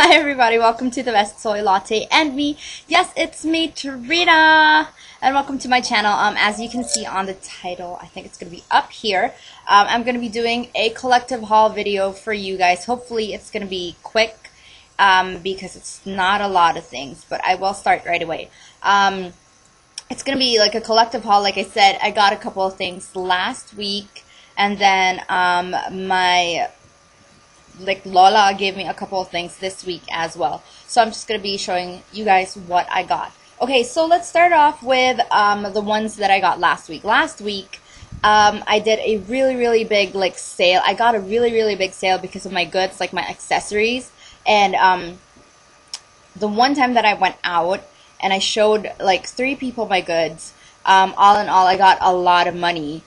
Hi everybody, welcome to the best soy latte and me. Yes, it's me, Trina, and welcome to my channel. As you can see on the title, I think it's gonna be up here. I'm gonna be doing a collective haul video for you guys. Hopefully, it's gonna be quick because it's not a lot of things, but I will start right away. It's gonna be like a collective haul. Like I said, I got a couple of things last week, and then Lola gave me a couple of things this week as well. So I'm just going to be showing you guys what I got. Okay, so let's start off with the ones that I got last week. Last week, I did a really big sale. I got a really big sale because of my goods, like my accessories. And the one time that I went out and I showed like 3 people my goods, all in all, I got a lot of money.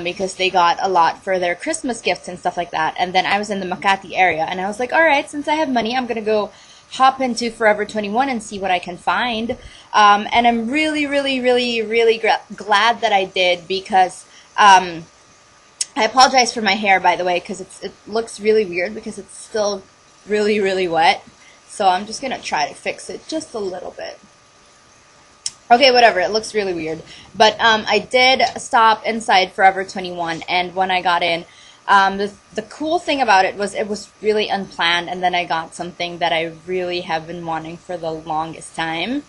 Because they got a lot for their Christmas gifts and stuff like that. And then I was in the Makati area, and I was like, alright, since I have money, I'm going to go hop into Forever 21 and see what I can find. And I'm really glad that I did, because I apologize for my hair, by the way, because it looks really weird because it's still really wet. So I'm just going to try to fix it just a little bit. Okay, whatever, it looks really weird. But I did stop inside Forever 21, and when I got in, the cool thing about it was really unplanned, and then I got something that I really have been wanting for the longest time.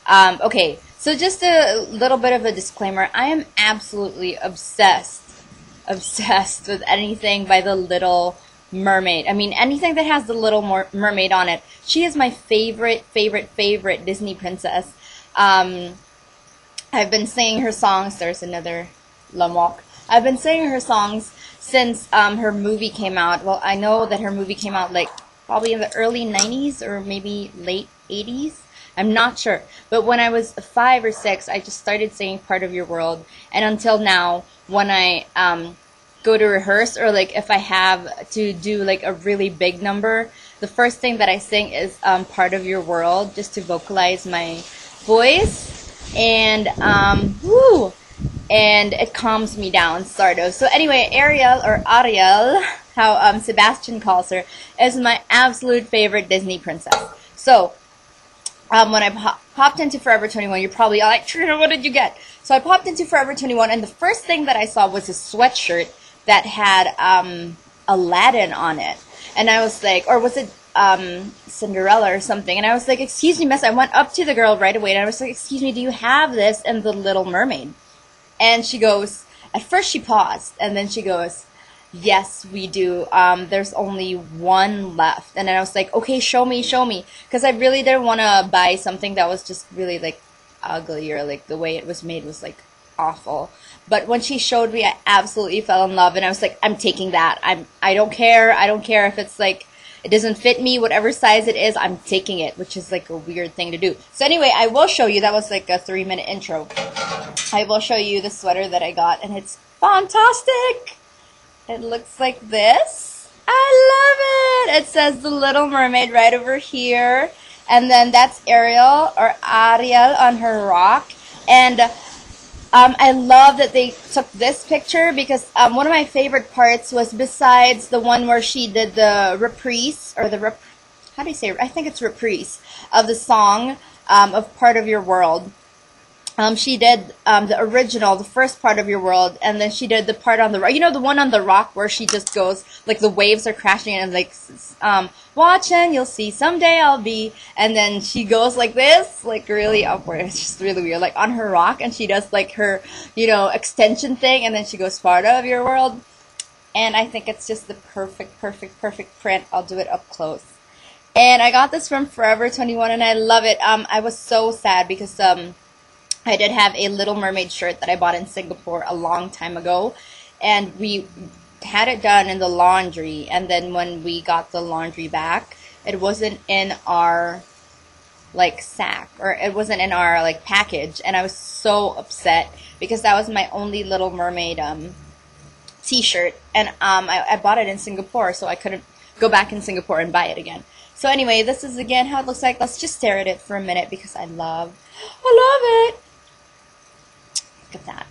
Okay, so just a little bit of a disclaimer. I am absolutely obsessed with anything by the Little Mermaid. I mean, anything that has the Little Mermaid on it. She is my favorite Disney princess. I've been singing her songs. There's another lamok. I've been singing her songs since her movie came out. Well, I know that her movie came out like probably in the early 90s or maybe late 80s. I'm not sure. But when I was 5 or 6, I just started singing Part of Your World. And until now, when I go to rehearse, or like if I have to do like a really big number, the first thing that I sing is Part of Your World, just to vocalize my voice, and and it calms me down, sort of. So anyway, Ariel, how Sebastian calls her, is my absolute favorite Disney princess. So when I popped into Forever 21, you're probably all like, Trina, what did you get? So I popped into Forever 21, and the first thing that I saw was a sweatshirt that had Aladdin on it, and I was like, or was it Cinderella or something? And I was like, excuse me, miss. I went up to the girl right away, and I was like, excuse me, do you have this in the Little Mermaid? And she goes, at first she paused, and then she goes, yes, we do. There's only one left. And then I was like, okay, show me, because I really didn't want to buy something that was just really like ugly, or like the way it was made was like awful. But when she showed me, I absolutely fell in love, and I was like, I'm taking that. I don't care if it's like it doesn't fit me, whatever size it is, I'm taking it, which is like a weird thing to do. So anyway, I will show you. That was like a 3-minute intro. I will show you the sweater that I got, and it's fantastic. It looks like this. I love it. It says The Little Mermaid right over here, and then that's Ariel on her rock. And I love that they took this picture, because one of my favorite parts was, besides the one where she did the reprise, or how do you say it? I think it's reprise of the song of Part of Your World. She did the original, the first Part of Your World, and then she did the part on the rock. You know, the one on the rock where she just goes, like the waves are crashing, and like, watch and you'll see, someday I'll be, and then she goes like this, like really upward. It's just really weird, like on her rock, and she does like her, you know, extension thing, and then she goes Part of Your World. And I think it's just the perfect print. I'll do it up close. And I got this from Forever 21, and I love it. I was so sad because I did have a Little Mermaid shirt that I bought in Singapore a long time ago, and we had it done in the laundry, and then when we got the laundry back, it wasn't in our like sack, or it wasn't in our like package, and I was so upset because that was my only Little Mermaid t-shirt, and I bought it in Singapore, so I couldn't go back in Singapore and buy it again. So anyway, this is again how it looks like. Let's just stare at it for a minute, because I love it. Look at that.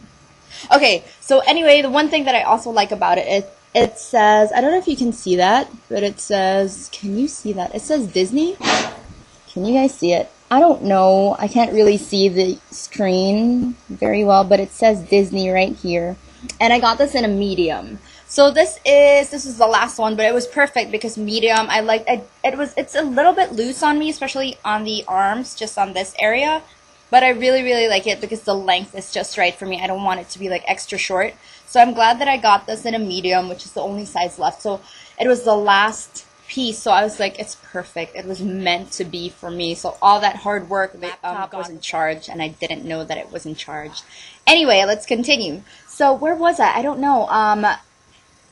Okay, so anyway, the one thing that I also like about it It says, I don't know if you can see that, but it says, can you see that? It says Disney. Can you guys see it? I don't know. I can't really see the screen very well, but it says Disney right here. And I got this in a medium. So this is the last one, but it was perfect because medium, I liked it. It's a little bit loose on me, especially on the arms, just on this area. But I really, really like it because the length is just right for me. I don't want it to be like extra short. So I'm glad that I got this in a medium, which is the only size left. So it was the last piece. So I was like, it's perfect. It was meant to be for me. So all that hard work, the laptop was in charge, and I didn't know that it was in charge. Anyway, let's continue. So where was I? I don't know.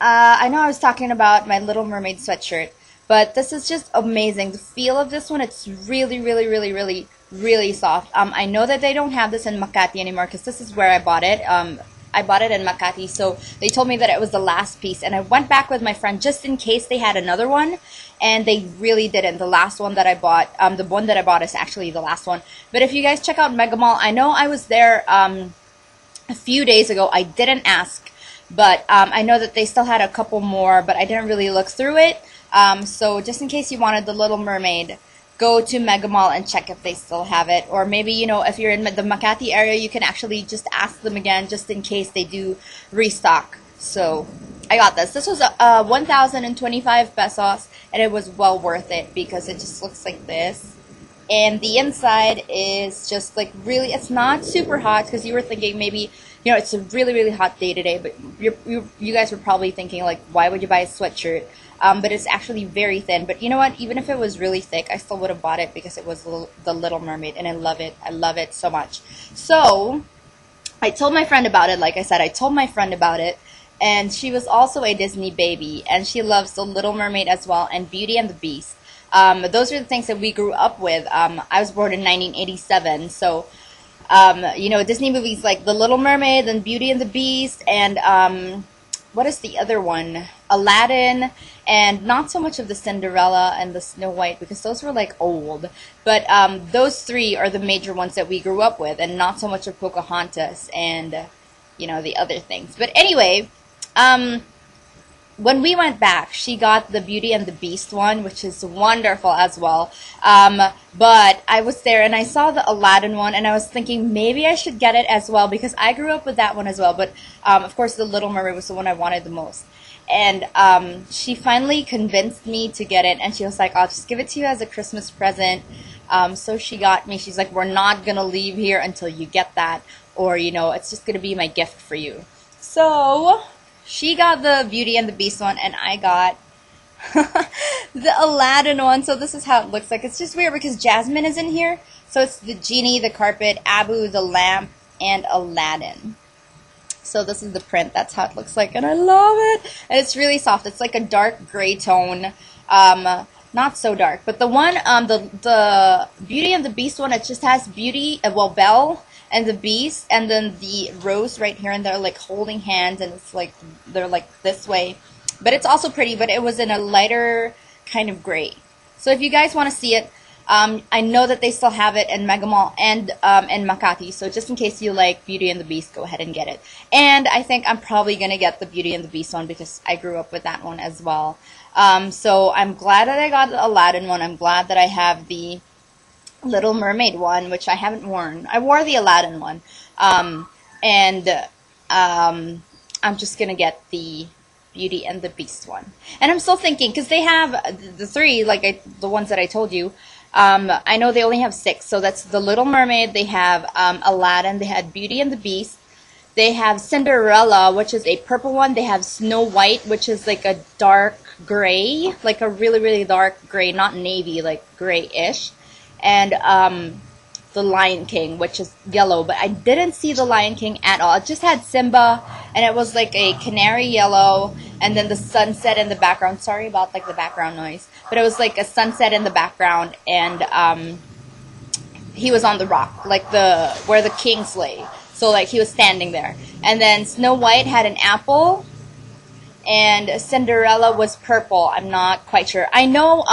I know I was talking about my Little Mermaid sweatshirt, but this is just amazing. The feel of this one, it's really, really, really, really, really soft. I know that they don't have this in Makati anymore because this is where I bought it. I bought it in Makati, so they told me that it was the last piece, and I went back with my friend just in case they had another one, and they really didn't. The last one that I bought, the one that I bought is actually the last one. But if you guys check out Mega Mall, I know I was there a few days ago. I didn't ask, but I know that they still had a couple more, but I didn't really look through it. So just in case you wanted the Little Mermaid, go to Mega Mall and check if they still have it. Or maybe, you know, if you're in the Makati area, you can actually just ask them again just in case they do restock. So I got this. This was 1,025 pesos, and it was well worth it because it just looks like this. And the inside is just like really, it's not super hot because you were thinking maybe, you know, it's a really, really hot day today, but you guys were probably thinking like, why would you buy a sweatshirt? But it's actually very thin. But you know what? Even if it was really thick, I still would have bought it because it was the Little Mermaid, and I love it. I love it so much. So I told my friend about it. Like I said, I told my friend about it, and she was also a Disney baby, and she loves the Little Mermaid as well, and Beauty and the Beast. Those are the things that we grew up with. I was born in 1987, so you know, Disney movies like The Little Mermaid and Beauty and the Beast, and what is the other one? Aladdin, and not so much of the Cinderella and the Snow White because those were like old. But those three are the major ones that we grew up with, and not so much of Pocahontas and you know, the other things. But anyway, when we went back, she got the Beauty and the Beast one, which is wonderful as well. But I was there and I saw the Aladdin one, and I was thinking maybe I should get it as well because I grew up with that one as well. But of course, the Little Mermaid was the one I wanted the most. And she finally convinced me to get it, and she was like, I'll just give it to you as a Christmas present. So she got me. She's like, we're not going to leave here until you get that, or, you know, it's just going to be my gift for you. So she got the Beauty and the Beast one, and I got the Aladdin one. So this is how it looks like. It's just weird because Jasmine is in here. So it's the genie, the carpet, Abu, the lamp, and Aladdin. So this is the print. That's how it looks like, and I love it. And it's really soft. It's like a dark gray tone. Not so dark. But the one, the Beauty and the Beast one, it just has Beauty, well, Belle and the Beast, and then the Rose right here, and they're like holding hands, and it's like, they're like this way. But it's also pretty, but it was in a lighter kind of gray. So if you guys want to see it, I know that they still have it in Mega Mall and in Makati, so just in case you like Beauty and the Beast, go ahead and get it. And I think I'm probably going to get the Beauty and the Beast one because I grew up with that one as well. So I'm glad that I got the Aladdin one. I'm glad that I have the Little Mermaid one, which I haven't worn. I wore the Aladdin one. I'm just going to get the Beauty and the Beast one. And I'm still thinking, because they have the three, like the ones that I told you. I know they only have 6, so that's the Little Mermaid, they have Aladdin, they had Beauty and the Beast, they have Cinderella, which is a purple one, they have Snow White, which is like a dark gray, like a really, really dark gray, not navy, like grayish, and the Lion King, which is yellow, but I didn't see the Lion King at all. It just had Simba, and it was like a canary yellow, and then the sunset in the background. Sorry about like the background noise, but it was like a sunset in the background, and he was on the rock, like where the kings lay. So like he was standing there, and then Snow White had an apple, and Cinderella was purple. I'm not quite sure. I know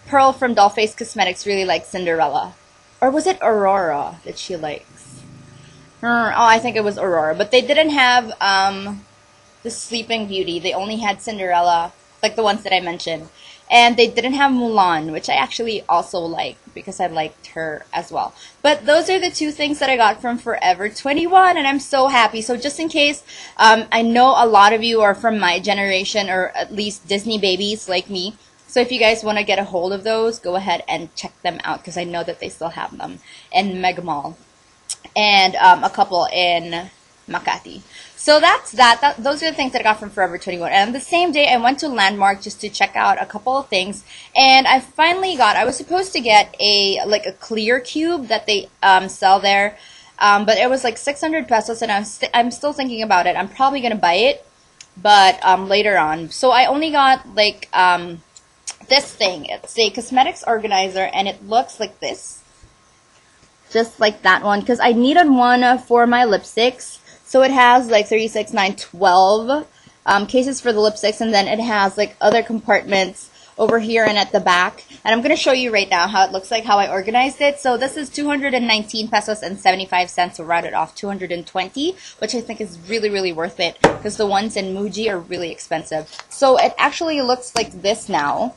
Pearl from Dollface Cosmetics really likes Cinderella. Or was it Aurora that she likes? Oh, I think it was Aurora. But they didn't have the Sleeping Beauty. They only had Cinderella, like the ones that I mentioned. And they didn't have Mulan, which I actually also like because I liked her as well. But those are the two things that I got from Forever 21, and I'm so happy. So just in case, I know a lot of you are from my generation, or at least Disney babies like me. So if you guys want to get a hold of those, go ahead and check them out because I know that they still have them in Mega Mall. And a couple in Makati. So that's that. Those are the things that I got from Forever 21. And the same day, I went to Landmark just to check out a couple of things. And I finally got, I was supposed to get a clear cube that they sell there. But it was like 600 pesos, and I'm still thinking about it. I'm probably going to buy it, but later on. So I only got like this thing. It's a cosmetics organizer, and it looks like this. Just like that one, because I needed one for my lipsticks. So it has like 36, 9, 12 cases for the lipsticks, and then it has like other compartments over here and at the back. And I'm going to show you right now how it looks like, how I organized it. So this is 219 pesos and 75 cents, so rounded off 220, which I think is really, really worth it because the ones in Muji are really expensive. So it actually looks like this now,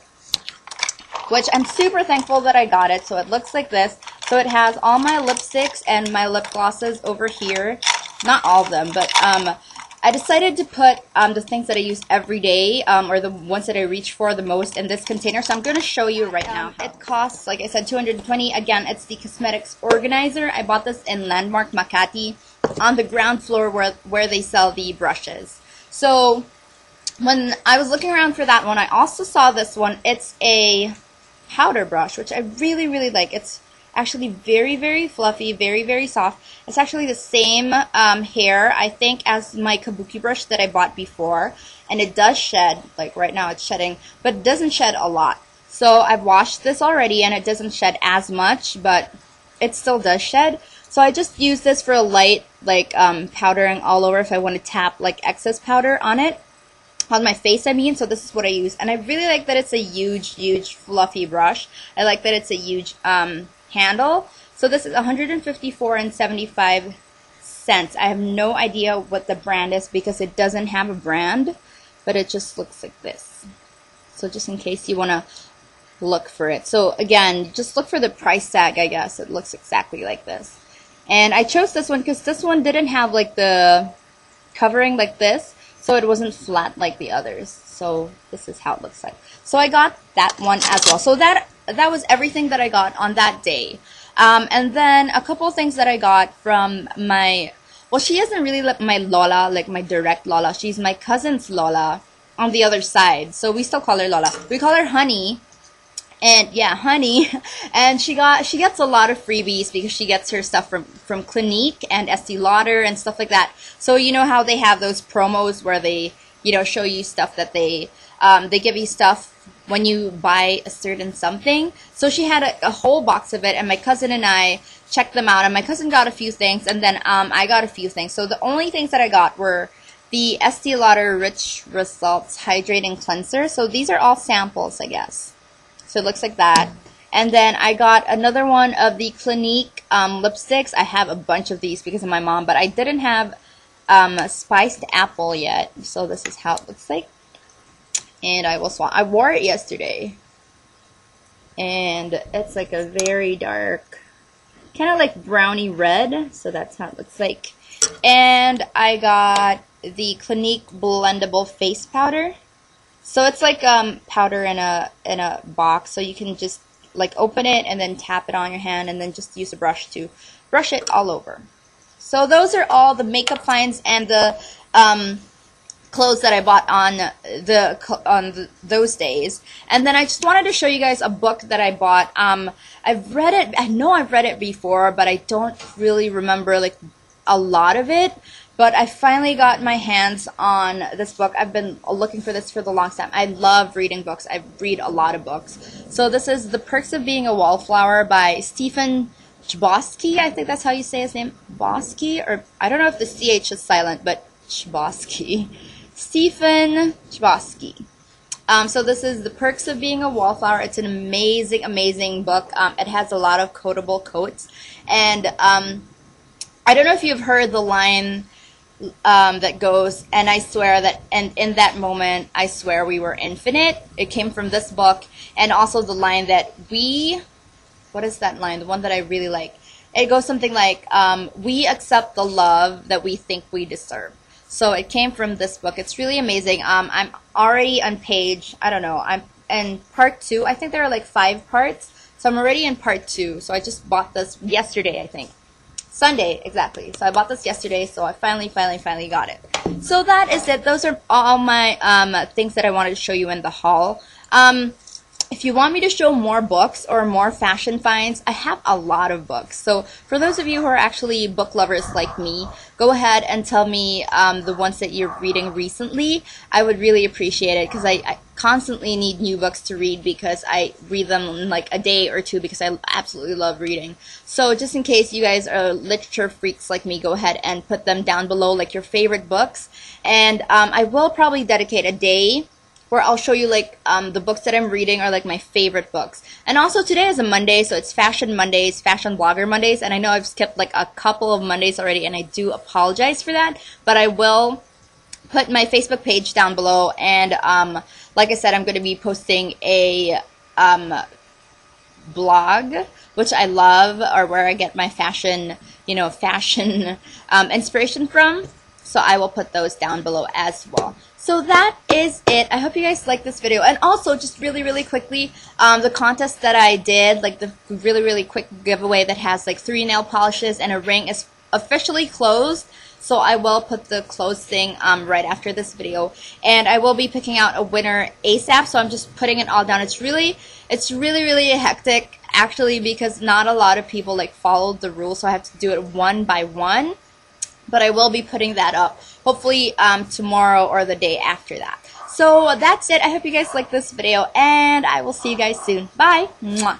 which I'm super thankful that I got it. So it looks like this. So it has all my lipsticks and my lip glosses over here. Not all of them, but I decided to put the things that I use every day, or the ones that I reach for the most, in this container. So I'm going to show you right now. It costs, like I said, 220. Again, it's the cosmetics organizer. I bought this in Landmark Makati on the ground floor where they sell the brushes. So when I was looking around for that one, I also saw this one. It's a powder brush, which I really, really like. It's actually very, very fluffy, very, very soft. It's actually the same hair, I think, as my kabuki brush that I bought before. And it does shed, like right now it's shedding, but it doesn't shed a lot. So I've washed this already and it doesn't shed as much, but it still does shed. So I just use this for a light, like powdering all over if I want to tap like excess powder on it. On my face, I mean. So this is what I use. And I really like that it's a huge, huge fluffy brush. I like that it's a huge handle. So this is 154 and 75 cents. I have no idea what the brand is because it doesn't have a brand, but it just looks like this. So just in case you want to look for it. So again, just look for the price tag, I guess. It looks exactly like this. And I chose this one because this one didn't have like the covering like this, so it wasn't flat like the others. So this is how it looks like. So I got that one as well. So that was everything that I got on that day. And then a couple of things that I got from my, well, she isn't really like my Lola, like my direct Lola. She's my cousin's Lola on the other side. So we still call her Lola. We call her Honey. And yeah, Honey. And she gets a lot of freebies because she gets her stuff from Clinique and Estee Lauder and stuff like that. So you know how they have those promos where they, you know, show you stuff that they give you stuff when you buy a certain something. So she had a whole box of it, and my cousin and I checked them out, and my cousin got a few things, and then I got a few things. So the only things that I got were the Estee Lauder Rich Results Hydrating Cleanser. So these are all samples, I guess. So it looks like that. And then I got another one of the Clinique lipsticks. I have a bunch of these because of my mom, but I didn't have spiced apple yet. So this is how it looks like. And I wore it yesterday, and it's like a very dark, kind of like brownie red, so that's how it looks like. And I got the Clinique blendable face powder. So it's like powder in a box, so you can just like open it and then tap it on your hand and then just use a brush to brush it all over. So those are all the makeup finds and the clothes that I bought on those days. And then I just wanted to show you guys a book that I bought. I've read it. I know I've read it before, but I don't really remember like a lot of it. But I finally got my hands on this book. I've been looking for this for the longest time. I love reading books. I read a lot of books. So this is The Perks of Being a Wallflower by Stephen Chbosky. I think that's how you say his name. Bosky? Or I don't know if the CH is silent, but Chbosky. Stephen Chbosky. So this is The Perks of Being a Wallflower. It's an amazing, amazing book. It has a lot of quotable quotes. And I don't know if you've heard the line, that goes, and I swear that, and in that moment, I swear we were infinite. It came from this book, and also the line that what is that line? The one that I really like. It goes something like, we accept the love that we think we deserve. So it came from this book. It's really amazing. I'm already on page, I don't know, I'm in part 2. I think there are like 5 parts. So I'm already in part 2. So I just bought this yesterday, I think. Sunday, exactly. So I bought this yesterday, so I finally got it. So that is it. Those are all my things that I wanted to show you in the haul. If you want me to show more books or more fashion finds, I have a lot of books. So for those of you who are actually book lovers like me, go ahead and tell me the ones that you're reading recently. I would really appreciate it because I constantly need new books to read because I read them in like a day or 2 because I absolutely love reading. So just in case you guys are literature freaks like me, go ahead and put them down below, like your favorite books. And I will probably dedicate a day where I'll show you like the books that I'm reading are like my favorite books. And also today is a Monday, so it's Fashion Mondays, Fashion Blogger Mondays, and I know I've skipped like a couple of Mondays already, and I do apologize for that, but I will put my Facebook page down below, and like I said, I'm going to be posting a blog, which I love, or where I get my fashion, fashion inspiration from. So I will put those down below as well. So that is it. I hope you guys like this video. And also, just really quickly, the contest that I did, like the really quick giveaway that has like 3 nail polishes and a ring, is officially closed. So I will put the closed thing right after this video. And I will be picking out a winner ASAP. So I'm just putting it all down. It's really hectic, actually, because not a lot of people like followed the rules. So I have to do it one by one. But I will be putting that up hopefully tomorrow or the day after that. So that's it. I hope you guys like this video, and I will see you guys soon. Bye. Mwah.